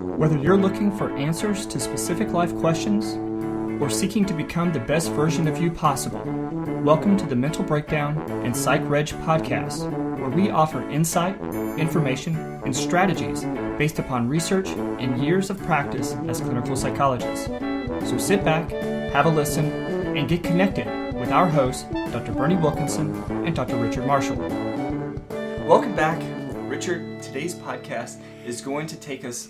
Whether you're looking for answers to specific life questions or seeking to become the best version of you possible, welcome to the Mental Breakdown and Psychreg podcast, where we offer insight, information, and strategies based upon research and years of practice as clinical psychologists. So sit back, have a listen, and get connected with our hosts, Dr. Berney Wilkinson and Dr. Richard Marshall. Welcome back. Richard, today's podcast is going to take us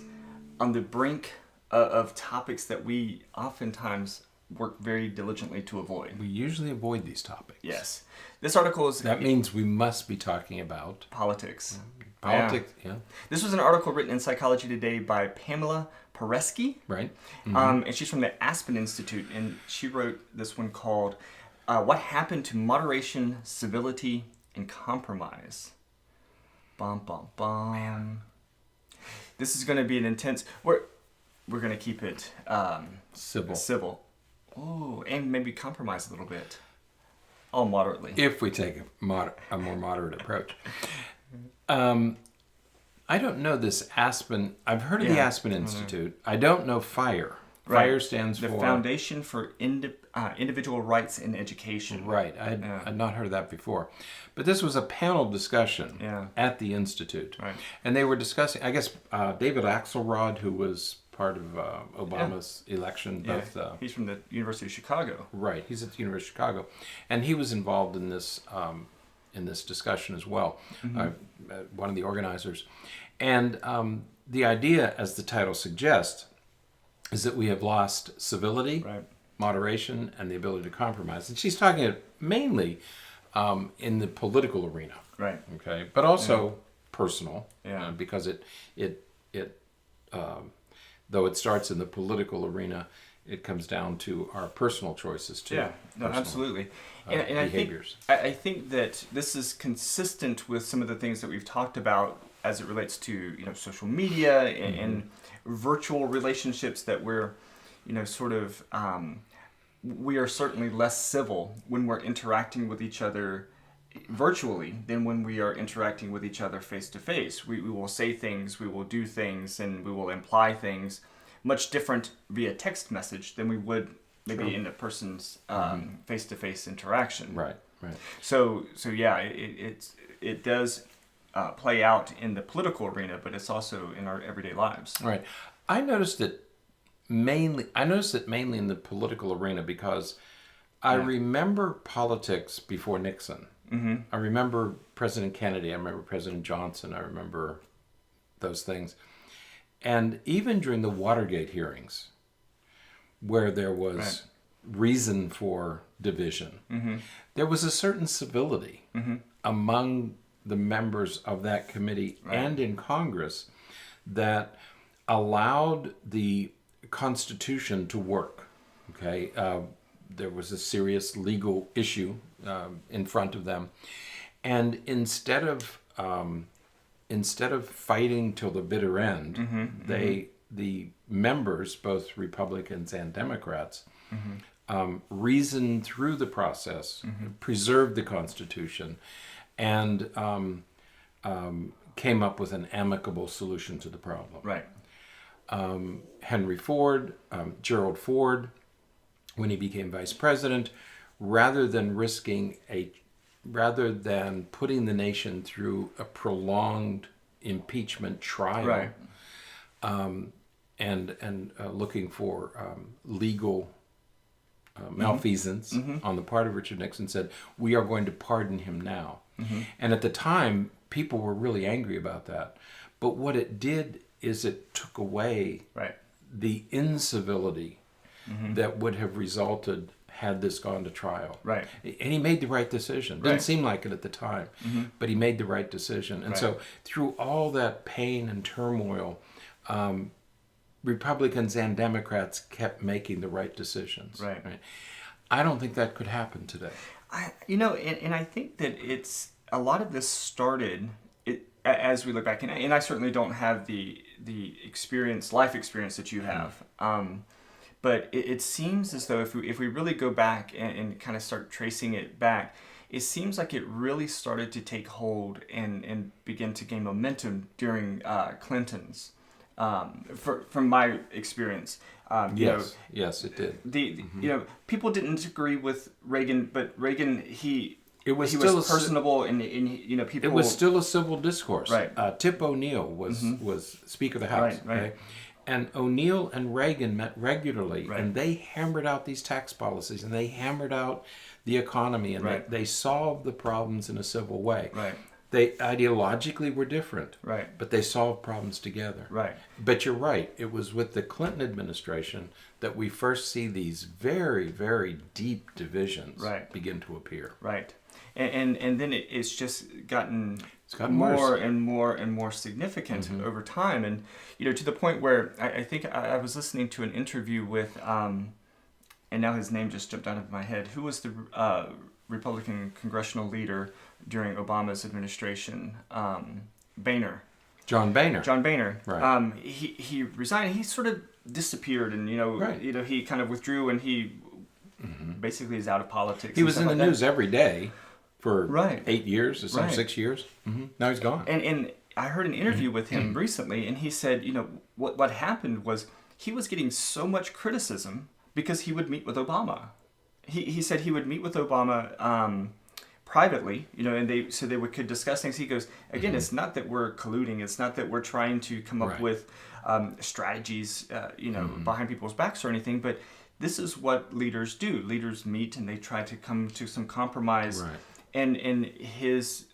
on the brink of topics that we oftentimes work very diligently to avoid. We usually avoid these topics. Yes. This article is... That means we must be talking about... Politics. Politics, yeah. This was an article written in Psychology Today by Pamela Paresky. Right. Mm-hmm. And she's from the Aspen Institute, and she wrote this one called What Happened to Moderation, Civility, and Compromise. Bum, bum, bum. Man. This is going to be an intense... We're going to keep it... Civil. Oh, and maybe compromise a little bit. All moderately. If we take a more moderate approach. I don't know this Aspen... I've heard of the Aspen Institute. I don't know FIRE. Right. FIRE stands for... The Foundation for Individual Rights in Education. Right. I'd not heard of that before. But this was a panel discussion at the Institute. Right. And they were discussing, I guess, David Axelrod, who was part of Obama's election. He's from the University of Chicago. Right. He's at the University of Chicago. And he was involved in this discussion as well, one of the organizers. And the idea, as the title suggests, is that we have lost civility, moderation, and the ability to compromise. And she's talking mainly in the political arena, right? Okay, but also personal, because it though it starts in the political arena, it comes down to our personal choices too. Yeah, no, absolutely. And behaviors. I think that this is consistent with some of the things that we've talked about as it relates to social media and virtual relationships that we're we are certainly less civil when we're interacting with each other virtually than when we are interacting with each other face to face. We will say things, we will do things, and we will imply things much different via text message than we would maybe in a person's face to face interaction. Right. So yeah, it does play out in the political arena, but it's also in our everyday lives. Right. I noticed it mainly in the political arena because I remember politics before Nixon. Mm-hmm. I remember President Kennedy. I remember President Johnson. I remember those things. And even during the Watergate hearings, where there was reason for division, there was a certain civility among the members of that committee and in Congress that allowed the Constitution to work. Okay, there was a serious legal issue in front of them, and instead of fighting till the bitter end, the members, both Republicans and Democrats, reasoned through the process, preserved the Constitution, and came up with an amicable solution to the problem. Right. Henry Ford, Gerald Ford, when he became vice president, rather than putting the nation through a prolonged impeachment trial, and looking for legal malfeasance on the part of Richard Nixon, said, "We are going to pardon him now." And at the time, people were really angry about that. But what it did is it took away the incivility that would have resulted had this gone to trial. Right. And he made the right decision. Didn't seem like it at the time, but he made the right decision. And so through all that pain and turmoil, Republicans and Democrats kept making the right decisions. Right. I don't think that could happen today. And I think that it's a lot of this started as we look back, and I certainly don't have the life experience that you have. But it seems as though if we really go back and kind of start tracing it back, it seems like it really started to take hold and begin to gain momentum during Clinton's from my experience. Yes, it did. People didn't agree with Reagan, but Reagan he was personable and people. It was still a civil discourse. Right. Tip O'Neill was Speaker of the House. Right. Okay? And O'Neill and Reagan met regularly, Right. and they hammered out these tax policies, and they hammered out the economy, and they solved the problems in a civil way. Right. They ideologically were different, Right. but they solved problems together. Right. But you're right. It was with the Clinton administration that we first see these very, very deep divisions begin to appear. Right. And then it's just gotten more worse. and more and more significant over time, and to the point where I think I was listening to an interview with and now his name just jumped out of my head. Who was the Republican congressional leader during Obama's administration? Boehner. John Boehner. John Boehner. Right. He resigned. He sort of disappeared, and he kind of withdrew, and he basically is out of politics. He was in the news every day for 8 years or some 6 years. Now he's gone. And I heard an interview with him recently, and he said, what happened was he was getting so much criticism because he would meet with Obama. He said he would meet with Obama privately, and they could discuss things. He goes, again, it's not that we're colluding. It's not that we're trying to come up with strategies, behind people's backs or anything, but this is what leaders do. Leaders meet and they try to come to some compromise. Right. And his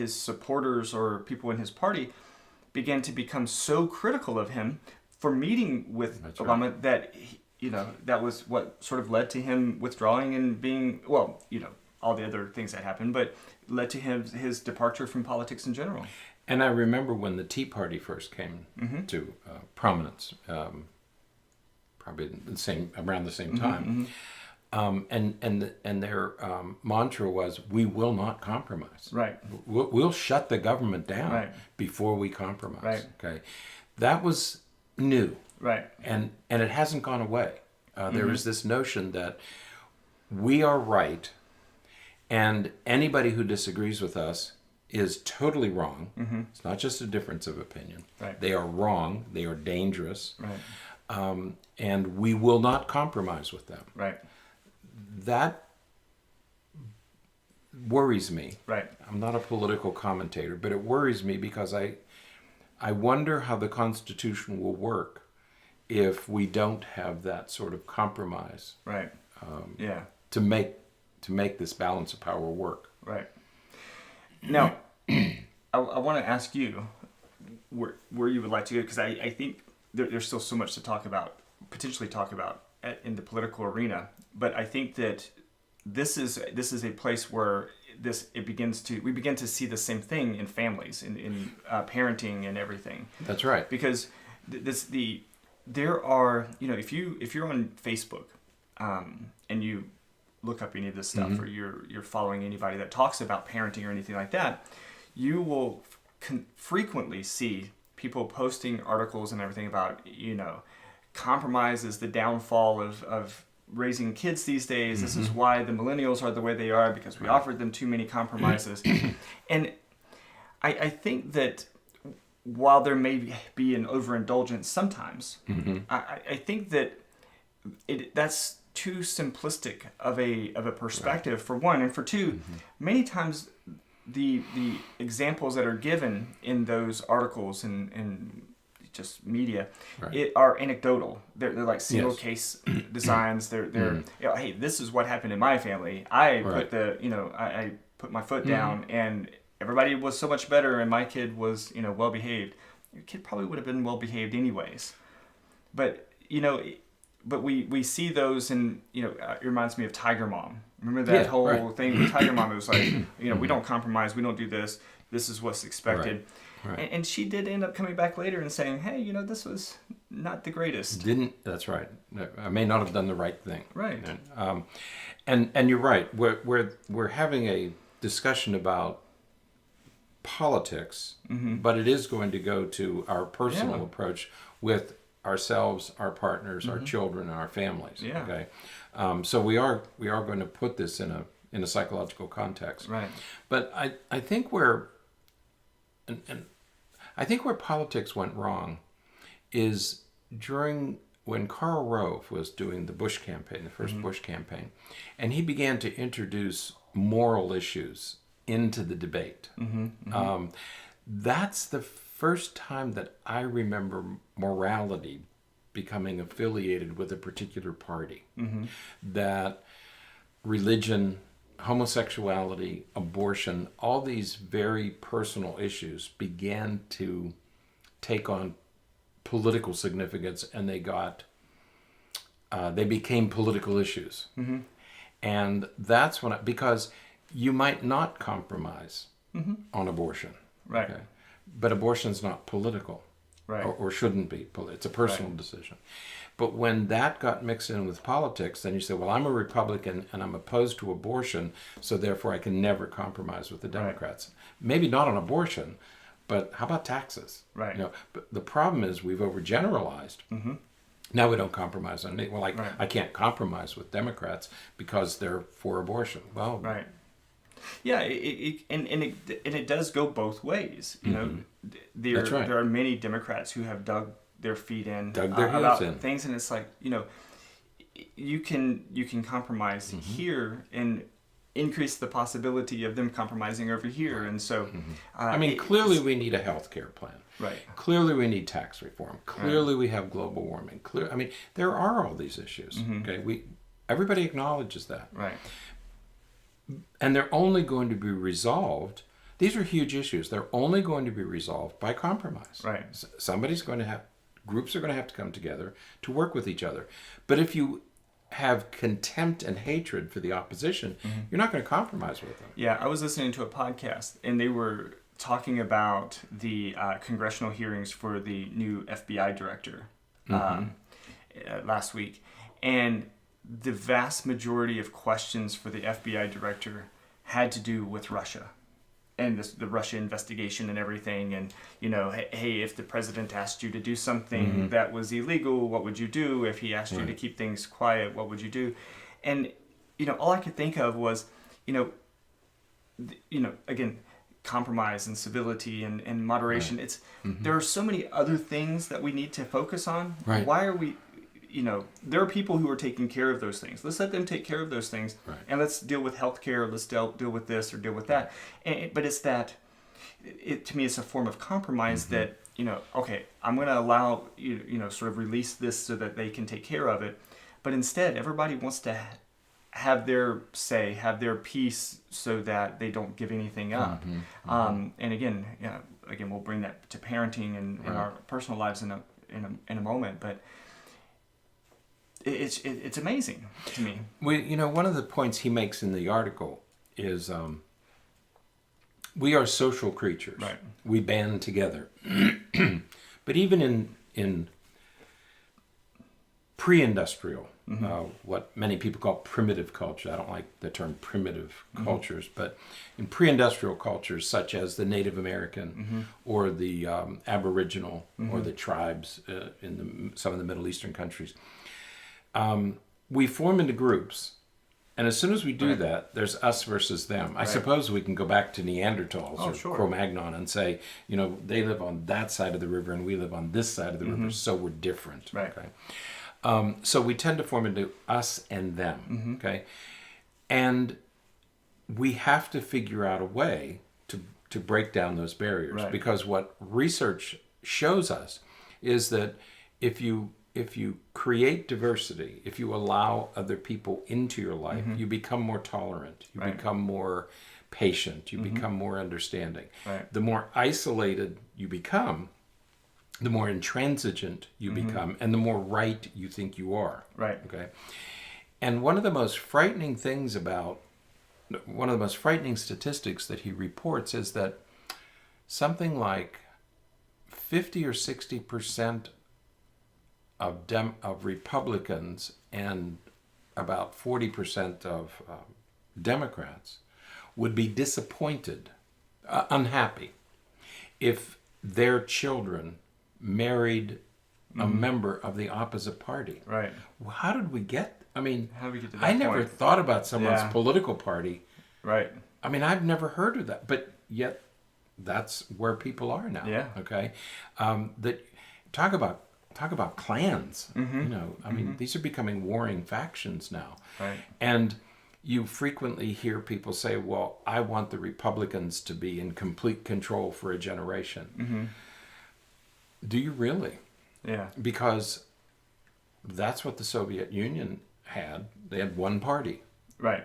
supporters or people in his party began to become so critical of him for meeting with Obama that that was what sort of led to him withdrawing and being all the other things that happened, but led to his departure from politics in general. And I remember when the Tea Party first came to prominence, probably around the same time. And their mantra was, "We will not compromise." Right. We'll shut the government down before we compromise. Right. Okay, that was new. Right. And it hasn't gone away. There is this notion that we are right, and anybody who disagrees with us is totally wrong. It's not just a difference of opinion. Right. They are wrong. They are dangerous. Right. And we will not compromise with them. Right. That worries me. Right. I'm not a political commentator, but it worries me because I wonder how the Constitution will work if we don't have that sort of compromise. Right. To make this balance of power work. Right. Now, I want to ask you where you would like to go, because I think there's still so much to potentially talk about in the political arena. But I think that this is a place where we begin to see the same thing in families, in parenting and everything. That's right. Because there are, if you're on Facebook and you look up any of this stuff, or you're following anybody that talks about parenting or anything like that, you will frequently see people posting articles and everything about compromise is the downfall of raising kids these days. This is why the millennials are the way they are, because we offered them too many compromises. And I think that while there may be an overindulgence sometimes, I think that that's too simplistic of a perspective, for one, and for two, many times the examples that are given in those articles and just media are anecdotal. They're like single case designs. They're hey, this is what happened in my family. I put my foot down, and everybody was so much better, and my kid was well behaved. Your kid probably would have been well behaved anyways, but we see those, and it reminds me of Tiger Mom. Remember that whole thing with Tiger Mom? It was like we don't compromise, we don't do this. This is what's expected. Right. And she did end up coming back later and saying, "Hey, this was not the greatest." That's right. I may not have done the right thing. Right. And you're right. We're having a discussion about politics, but it is going to go to our personal approach with ourselves, our partners, our children, and our families. Yeah. Okay. So we are going to put this in a psychological context. Right. But I think and I think where politics went wrong is when Karl Rove was doing the Bush campaign, the first Bush campaign, and he began to introduce moral issues into the debate. That's the first time that I remember morality becoming affiliated with a particular party. That religion, homosexuality, abortion, all these very personal issues began to take on political significance, and they became political issues. And that's when, because you might not compromise on abortion. Right. Okay? But abortion's not political. Right. Or shouldn't be. It's a personal decision. But when that got mixed in with politics, then you say, well, I'm a Republican and I'm opposed to abortion, so therefore I can never compromise with the Democrats. Maybe not on abortion, but how about taxes? Right. But the problem is we've overgeneralized. Now we don't compromise on it. Well, I can't compromise with Democrats because they're for abortion. Well, right. Yeah, it does go both ways. That's right. There are many Democrats who have dug their feet in about things, and it's like, you can compromise here and increase the possibility of them compromising over here, and so clearly we need a health care plan. Right. Clearly we need tax reform. Clearly we have global warming. There are all these issues. Okay, everybody acknowledges that. Right. And they're only going to be resolved. These are huge issues. They're only going to be resolved by compromise. Right. Groups are going to have to come together to work with each other. But if you have contempt and hatred for the opposition, you're not going to compromise with them. Yeah, I was listening to a podcast, and they were talking about the congressional hearings for the new FBI director last week. And the vast majority of questions for the FBI director had to do with Russia and the Russia investigation and everything. And, hey, if the president asked you to do something that was illegal, what would you do? If he asked you to keep things quiet, what would you do? And, all I could think of was, again, compromise and civility and moderation. It's there are so many other things that we need to focus on. Right. Why are we... there are people who are taking care of those things. Let's let them take care of those things, and let's deal with healthcare. Let's deal with this or deal with that. But it's that, to me, it's a form of compromise that, okay, I'm going to allow sort of release this so that they can take care of it. But instead, everybody wants to have their say, have their piece, so that they don't give anything up. And again, we'll bring that to parenting and our personal lives in a moment, but. It's amazing to me. One of the points he makes in the article is we are social creatures. Right. We band together. But even in pre-industrial, what many people call primitive culture, I don't like the term primitive cultures, but in pre-industrial cultures such as the Native American or the Aboriginal or the tribes in some of the Middle Eastern countries, we form into groups, and as soon as we do that, there's us versus them. I suppose we can go back to Neanderthals or Cro-Magnon and say, they live on that side of the river and we live on this side of the river, so we're different. Right. Okay? So we tend to form into us and them. Okay, and we have to figure out a way to break down those barriers, because what research shows us is that if you create diversity, if you allow other people into your life, you become more tolerant, you become more patient, you become more understanding. Right. The more isolated you become, the more intransigent you become, and the more right you think you are. Right. Okay. And one of the most frightening statistics that he reports is that something like 50 or 60% of Republicans and about 40% of Democrats would be disappointed, unhappy, if their children married a member of the opposite party. Right. How did we get? How did we get to that I never point? thought about someone's political party. Right. I've never heard of that, but yet that's where people are now. Yeah. Okay. That talk about clans. I mean, these are becoming warring factions now. Right. And you frequently hear people say, well, I want the Republicans to be in complete control for a generation. Do you really? Yeah. Because that's what the Soviet Union had. They had one party. Right.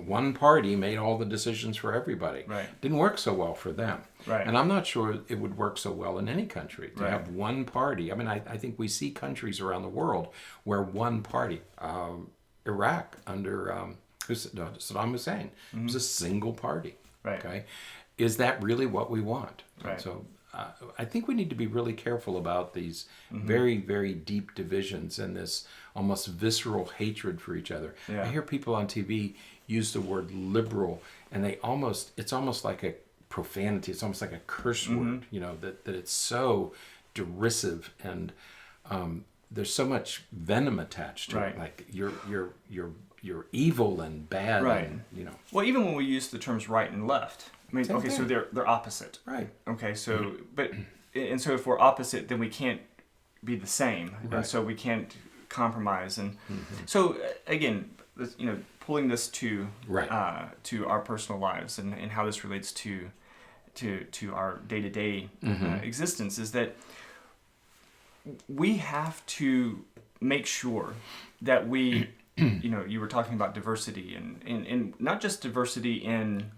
One party made all the decisions for everybody. Right. Didn't work so well for them. Right. And I'm not sure it would work so well in any country to Right. have one party. I mean, I think we see countries around the world where one party, Iraq under Saddam Hussein, was a single party. Right. Okay. Is that really what we want? Right. So I think we need to be really careful about these very, very deep divisions and this almost visceral hatred for each other. Yeah. I hear people on TV use the word liberal, and it's almost like a profanity. It's almost like a curse word, that it's so derisive, and there's so much venom attached to Right. it. Like you're evil and bad. Right. And, Well, even when we use the terms right and left, I mean, Same okay, so thing. they're opposite. Right. Okay, so and so if we're opposite, then we can't be the same, and Right. so we can't compromise. And so again, pulling this to Right. to our personal lives and how this relates to our day-to-day existence is that we have to make sure that we, you were talking about diversity and not just diversity in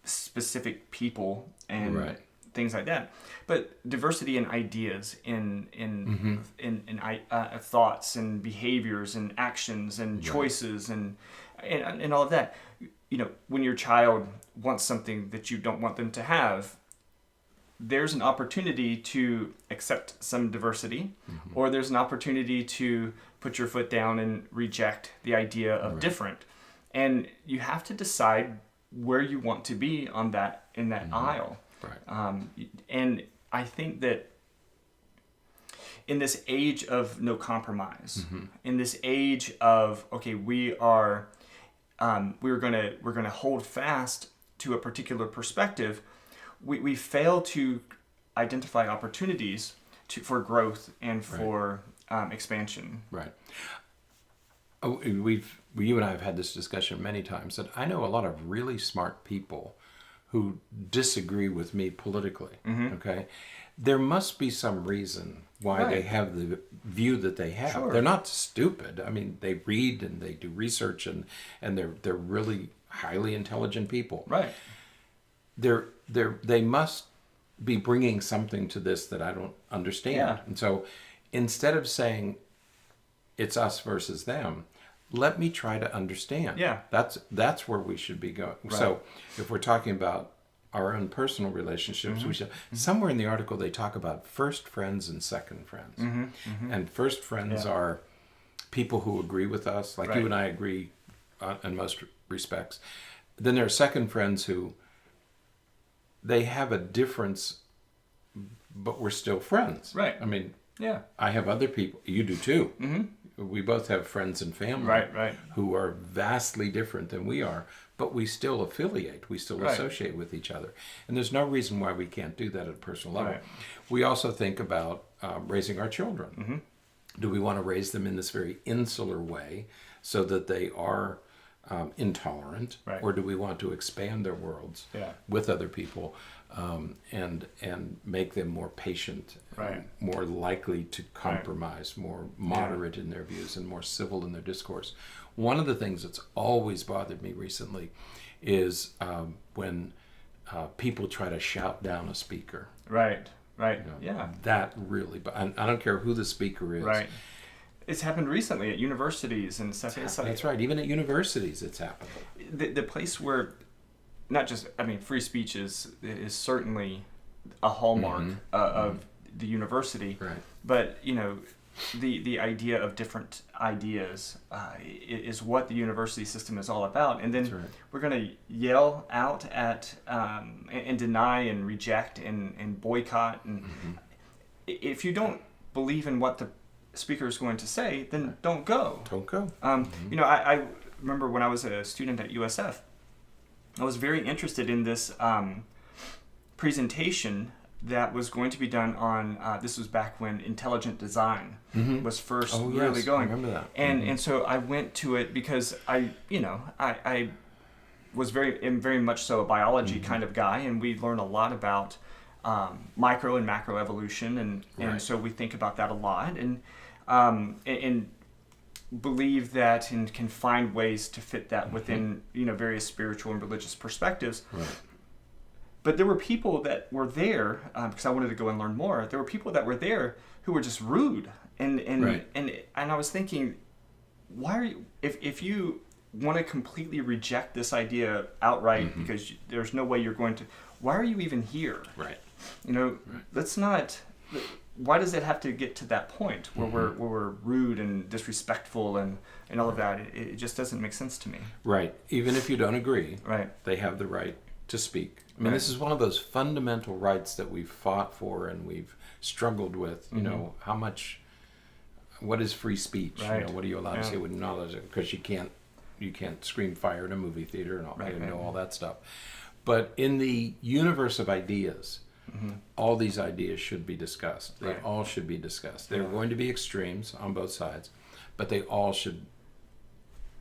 specific people and Right. things like that, but diversity in ideas, in thoughts and behaviors and actions and choices and all of that. When your child wants something that you don't want them to have, there's an opportunity to accept some diversity, or there's an opportunity to put your foot down and reject the idea of different. And you have to decide where you want to be in that aisle. Right. And I think that in this age of no compromise, in this age of we're gonna hold fast to a particular perspective, we fail to identify opportunities for growth and for expansion. Right. You and I have had this discussion many times, that I know a lot of really smart people who disagree with me politically. Okay, there must be some reason why they have the view that they have. Sure. They're not stupid. I mean, they read and they do research, and they're really highly intelligent people. Right. They must be bringing something to this that I don't understand. Yeah. And so, instead of saying it's us versus them, let me try to understand. Yeah. That's where we should be going. Right. So if we're talking about our own personal relationships, we should, somewhere in the article they talk about first friends and second friends. And first friends are people who agree with us, like you and I agree in most respects. Then there are second friends who they have a difference, but we're still friends. Right. I mean, Yeah. I have other people. You do too. We both have friends and family Right. who are vastly different than we are, but we still affiliate. We still associate with each other. And there's no reason why we can't do that at a personal level. Right. We also think about raising our children. Do we want to raise them in this very insular way so that they are intolerant, Right. or do we want to expand their worlds with other people and make them more patient, more likely to compromise, more moderate in their views, and more civil in their discourse? One of the things that's always bothered me recently is when people try to shout down a speaker. Right. Yeah. That really, I don't care who the speaker is. Right. It's happened recently at universities and stuff. That's right. Even at universities, it's happened. The place where, not just, free speech is certainly a hallmark of the university. Right. But, the idea of different ideas is what the university system is all about. And then we're going to yell out at and deny and reject and boycott. And if you don't believe in what the speaker is going to say, then don't go. Don't go. I remember when I was a student at USF, I was very interested in this presentation that was going to be done on, this was back when intelligent design was first really going. I remember that. And so I went to it because I was very much so a biology kind of guy, and we learn a lot about micro and macro evolution, and so we think about that a lot, and believe that and can find ways to fit that within various spiritual and religious perspectives. Right. But there were people that were there because I wanted to go and learn more. There were people that were there who were just rude, and I was thinking, why are you, if you want to completely reject this idea outright because there's no way you're going to, why are you even here? Right. Let's not. Why does it have to get to that point where we're rude and disrespectful and all of that? It just doesn't make sense to me. Right. Even if you don't agree, right, they have the right to speak. I mean, this is one of those fundamental rights that we've fought for and we've struggled with. What is free speech? Right. What are you allowed to say with knowledge? Because you can't scream fire in a movie theater and all that stuff. But in the universe of ideas, all these ideas should be discussed. They all should be discussed. There are going to be extremes on both sides, but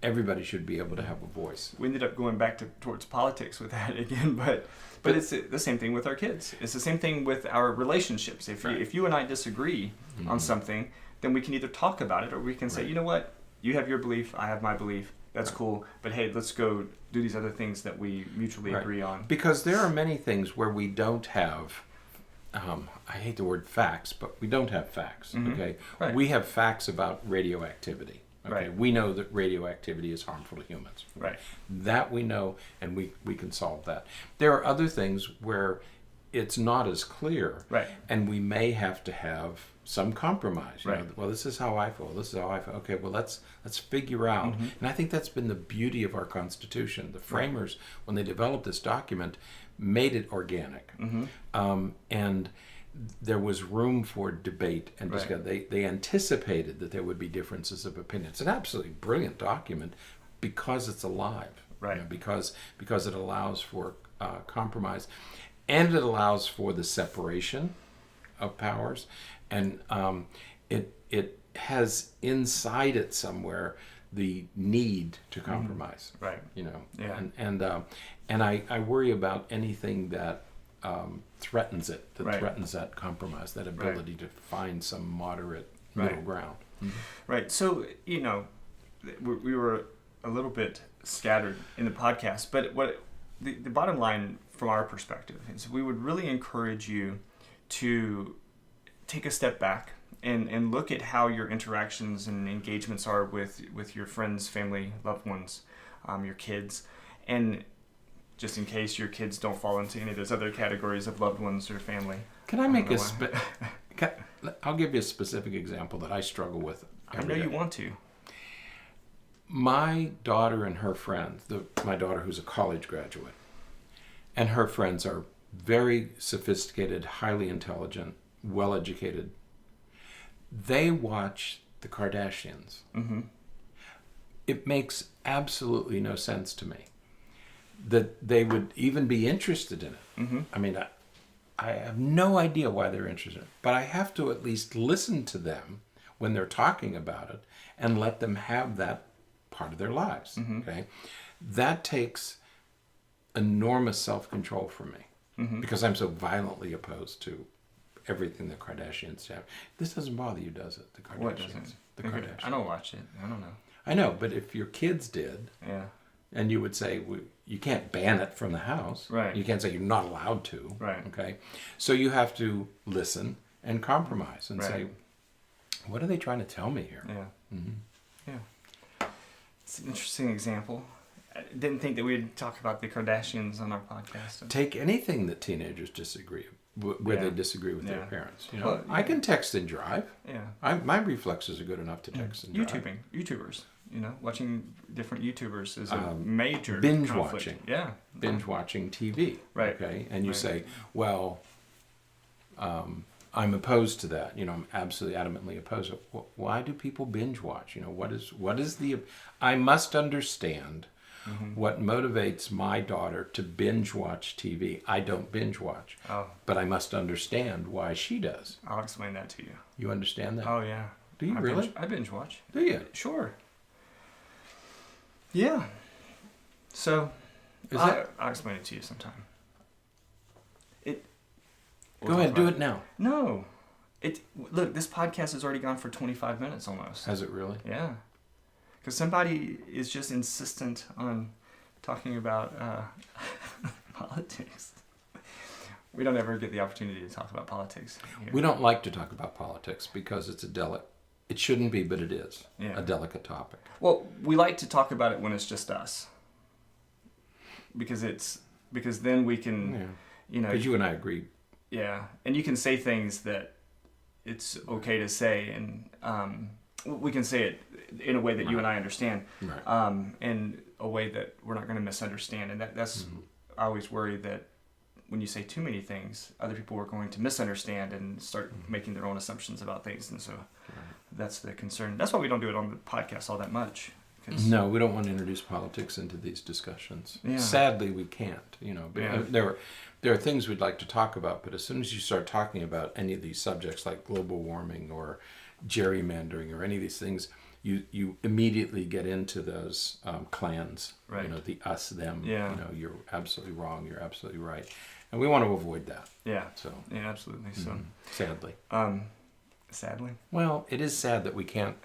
everybody should be able to have a voice. We ended up going back towards politics with that again, but it's the same thing with our kids. It's the same thing with our relationships. If you and I disagree on something, then we can either talk about it or we can say, you know what, you have your belief, I have my belief. That's cool, but hey, let's go do these other things that we mutually agree on. Because there are many things where we don't have, I hate the word facts, but we don't have facts, okay? Right. We have facts about radioactivity, okay? Right. We know that radioactivity is harmful to humans. Right. That we know, and we can solve that. There are other things where it's not as clear, right, and we may have to have some compromise. Well, this is how I feel. This is how I feel. Okay, well, let's figure out. And I think that's been the beauty of our Constitution. The framers, when they developed this document, made it organic, and there was room for debate and discussion. They anticipated that there would be differences of opinion. It's an absolutely brilliant document because it's alive, right? Because it allows for compromise, and it allows for the separation of powers. And it has inside it somewhere the need to compromise, right? Yeah. And I worry about anything that threatens it, threatens that compromise, that ability to find some moderate middle ground. Right. So we were a little bit scattered in the podcast, but what the bottom line from our perspective is, we would really encourage you to take a step back and look at how your interactions and engagements are with your friends, family, loved ones, your kids, and just in case your kids don't fall into any of those other categories of loved ones or family. Can I make I'll give you a specific example that I struggle with every day. You want to. My daughter and her friends, my daughter who's a college graduate, and her friends are very sophisticated, highly intelligent, well-educated. They watch the Kardashians. It makes absolutely no sense to me that they would even be interested in it. I mean, I have no idea why they're interested in it, but I have to at least listen to them when they're talking about it and let them have that part of their lives. Okay, that takes enormous self-control from me because I'm so violently opposed to everything the Kardashians have. This doesn't bother you, does it? The Kardashians. What doesn't? The Kardashians. I don't watch it. I don't know. I know, but if your kids did, and you would say, you can't ban it from the house. Right. You can't say you're not allowed to. Right. Okay. So you have to listen and compromise and say, what are they trying to tell me here? Yeah. Yeah. It's an interesting example. I didn't think that we'd talk about the Kardashians on our podcast. Take anything that teenagers disagree where they disagree with their parents. I can text and drive. Yeah. My reflexes are good enough to text and drive. YouTubers. Watching different YouTubers is a major binge conflict. watching. Yeah. Binge watching TV. Right. Okay. And you say, well, I'm opposed to that. I'm absolutely adamantly opposed. Why do people binge watch? What is the? I must understand What motivates my daughter to binge watch TV? I don't binge watch, but I must understand why she does. I'll explain that to you. You understand that? Oh, yeah. Do you really? I binge watch. Do you? Sure. Yeah. So, I'll explain it to you sometime. Go ahead, do it now. No. Look, this podcast has already gone for 25 minutes almost. Has it really? Yeah. Because somebody is just insistent on talking about politics. We don't ever get the opportunity to talk about politics here. We don't like to talk about politics because it's it shouldn't be, but it is a delicate topic. Well, we like to talk about it when it's just us. Because then we can, Because you and I agree. Yeah, and you can say things that it's okay to say, and we can say it in a way that you and I understand, in a way that we're not going to misunderstand. And that's I always worry that when you say too many things, other people are going to misunderstand and start making their own assumptions about things. And so that's the concern. That's why we don't do it on the podcast all that much. No, we don't want to introduce politics into these discussions. Yeah. Sadly, we can't. There are things we'd like to talk about, but as soon as you start talking about any of these subjects like global warming or gerrymandering or any of these things, you immediately get into those clans. Right. The us, them. Yeah. You're absolutely wrong. You're absolutely right, and we want to avoid that. Yeah. So. Yeah, absolutely. So. Sadly. Sadly. Well, it is sad that we can't.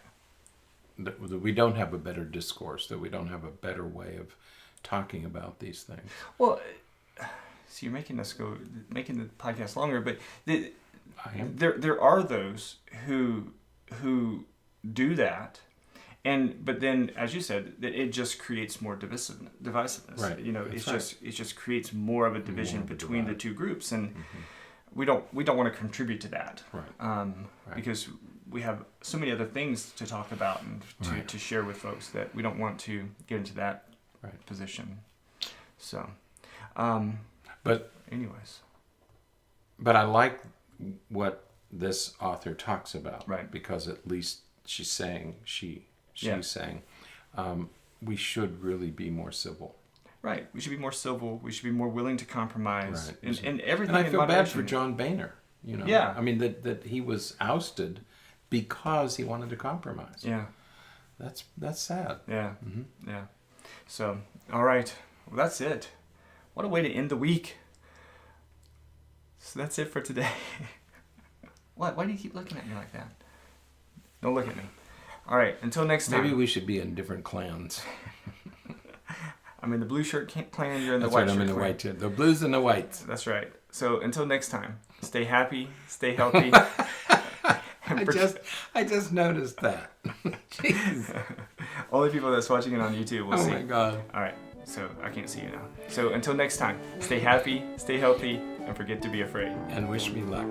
That we don't have a better discourse. That we don't have a better way of talking about these things. Well. So you're making the podcast longer, but there are those who do that, but then, as you said, it just creates more divisiveness. Right. It just creates more of a division between the two groups, and we don't want to contribute to that. Right. Because we have so many other things to talk about and to share with folks that we don't want to get into that position. So. But I like what this author talks about, because at least she's saying we should really be more civil. Right. We should be more civil. We should be more willing to compromise and everything. And I feel bad for John Boehner. Yeah. I mean that he was ousted because he wanted to compromise. Yeah. That's sad. Yeah. Mm-hmm. Yeah. So all right. Well, that's it. What a way to end the week. So that's it for today. What? Why do you keep looking at me like that? Don't look at me. All right. Until next time. Maybe we should be in different clans. I'm in the blue shirt clan. You're in the white shirt clan. That's right. I'm in the white shirt. The blues and the whites. That's right. So until next time, stay happy, stay healthy. I just noticed that. Jeez. Only people that's watching it on YouTube will see. Oh my God. All right. So I can't see you now. So until next time, stay happy, stay healthy, and forget to be afraid. And wish me luck.